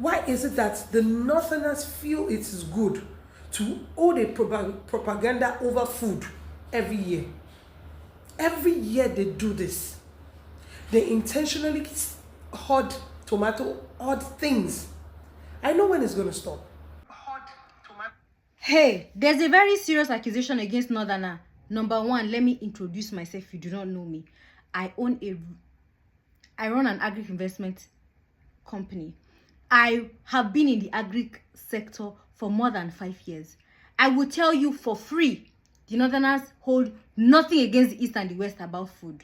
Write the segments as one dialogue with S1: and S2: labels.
S1: Why is it that the Northerners feel it is good to hold a propaganda over food every year? Every year they do this. They intentionally hoard tomato, hoard things. I know when it's going to stop. Hoard tomato.
S2: Hey, there's a very serious accusation against Northerner. Number one, let me introduce myself if you do not know me. I run an agri investment company. I have been in the agri sector for more than 5 years. I will tell you for free, the Northerners hold nothing against the East and the West about food.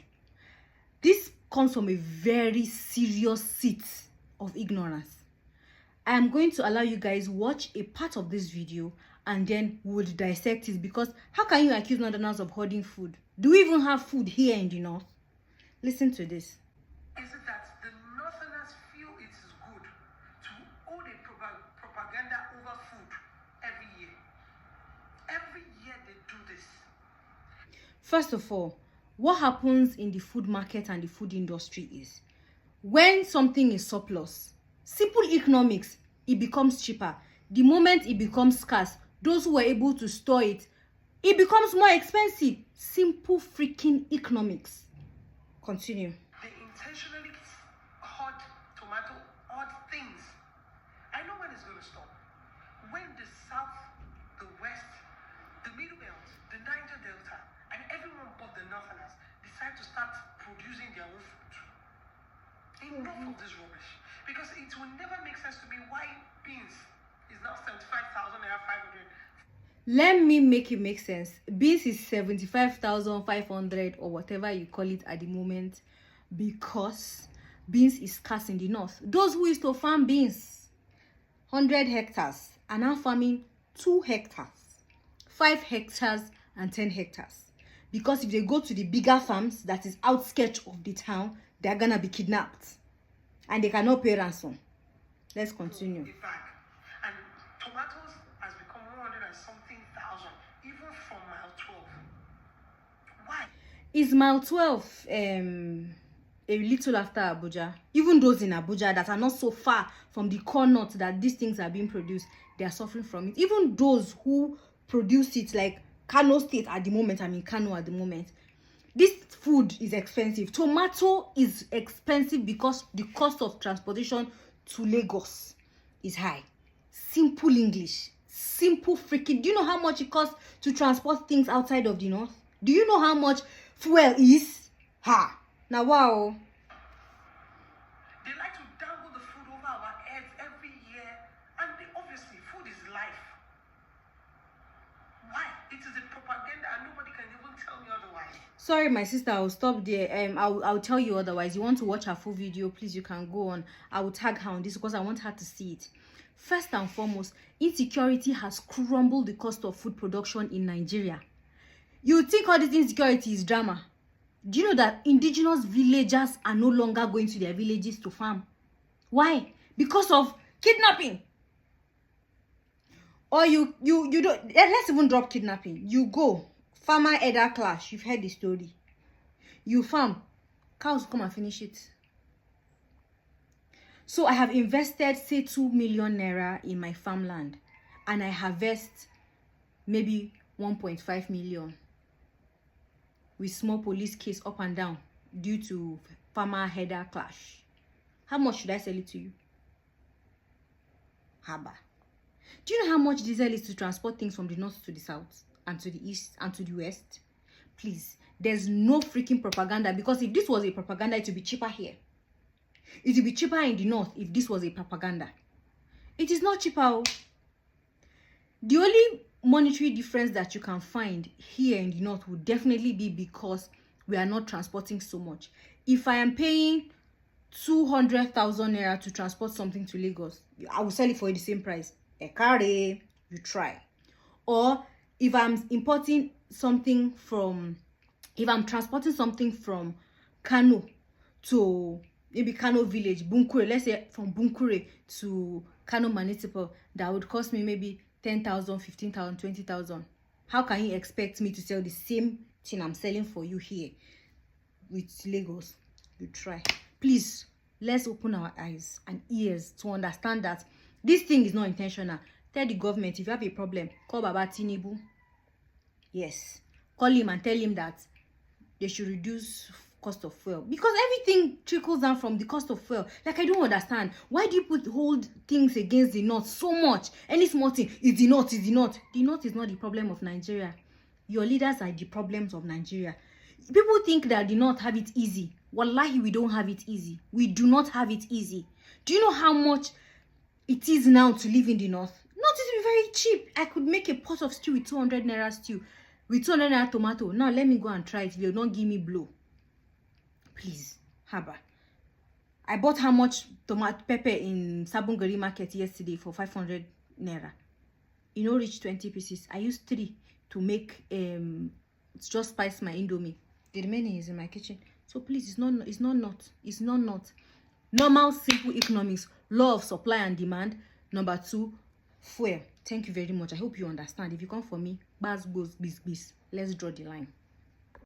S2: This comes from a very serious seat of ignorance. I am going to allow you guys watch a part of this video and then we will dissect it, because how can you accuse Northerners of hoarding food? Do we even have food here in the North? Listen to this.
S1: Is it that the Northerners feel it is good to hold a propaganda over food every year? Every year they do this.
S2: First of all, what happens in the food market and the food industry is, when something is surplus, simple economics, it becomes cheaper. The moment it becomes scarce, those who are able to store it, it becomes more expensive. Simple freaking economics. Continue.
S1: They intentionally hoard tomato, hoard things. I know when it's going to stop. When the South, the West, the Middle Belt, the Niger Delta, and everyone but the Northerners decide to start producing their own food. Enough of this rubbish. Because it will never make sense to me why beans is now 75,000 naira 500.
S2: Let me make it make sense. Beans is 75,500 or whatever you call it at the moment, because beans is scarce in the North. Those who used to farm beans 100 hectares are now farming 2 hectares, 5 hectares and 10 hectares. Because if they go to the bigger farms that is outskirts of the town, they are gonna be kidnapped and they cannot pay ransom. Let's continue.
S1: And tomatoes has become 100 and something thousand, even from mile 12. Why?
S2: Is mile 12 a little after Abuja? Even those in Abuja that are not so far from the core north that these things are being produced, they are suffering from it. Even those who produce it, like Kano State at the moment, I mean Kano at the moment, this food is expensive. Tomato is expensive because the cost of transportation to Lagos is high. Simple English. Simple freaking. Do you know how much it costs to transport things outside of the North? Do you know how much fuel is? Ha! Now wow.
S1: They like to dangle the food over our heads every year. And obviously, food is life. Why? It is a propaganda and nobody can even tell me otherwise.
S2: Sorry, my sister, I'll stop there. I'll tell you otherwise. You want to watch her full video, please, you can go on. I will tag her on this because I want her to see it. First and foremost, insecurity has crumbled the cost of food production in Nigeria. You think all this insecurity is drama? Do you know that indigenous villagers are no longer going to their villages to farm? Why? Because of kidnapping. Or you don't, let's even drop kidnapping. You go, farmer elder clash, you've heard the story. You farm, cows come and finish it. So I have invested, say, 2 million naira in my farmland, and I harvest maybe 1.5 million with small police case up and down due to farmer header clash. How much should I sell it to you? Haba. Do you know how much diesel is to transport things from the north to the south and to the east and to the west? Please, there's no freaking propaganda, because if this was a propaganda, it would be cheaper here. It would be cheaper in the north if this was a propaganda. It is not cheaper. The only monetary difference that you can find here in the north would definitely be because we are not transporting so much. If I am paying 200,000 naira to transport something to Lagos, I will sell it for the same price. Ekare, you try. Or if I'm importing something from, if I'm transporting something from Kano to maybe Kano village, Bunkure, let's say from Bunkure to Kano municipal, that would cost me maybe 10,000, 15,000, 20,000. How can you expect me to sell the same thing I'm selling for you here with Lagos? You try. Please let's open our eyes and ears to understand that this thing is not intentional. Tell the government, if you have a problem, call Baba Tinubu. Yes, call him and tell him that they should reduce cost of fuel, because everything trickles down from the cost of fuel. Like, I don't understand, why do you hold things against the north so much? Any small thing is the north, is the north. The north is not the problem of Nigeria. Your leaders are the problems of Nigeria. People think that the north have it easy. Wallahi, we don't have it easy. We do not have it easy. Do you know how much it is now to live in the north? Not to be very cheap. I could make a pot of stew with 200 naira stew, with 200 naira tomato. Now let me go and try it. If you don't give me blow, please. Haba. I bought how much tomato pepper in Sabungari market yesterday for 500 naira. You know, reach 20 pieces. I used 3 to make just spice my indomie. The remaining is in my kitchen. So please, it's not normal simple economics, law of supply and demand. Number 2, fuel. Thank you very much. I hope you understand. If you come for me, baz goes bis. Let's draw the line.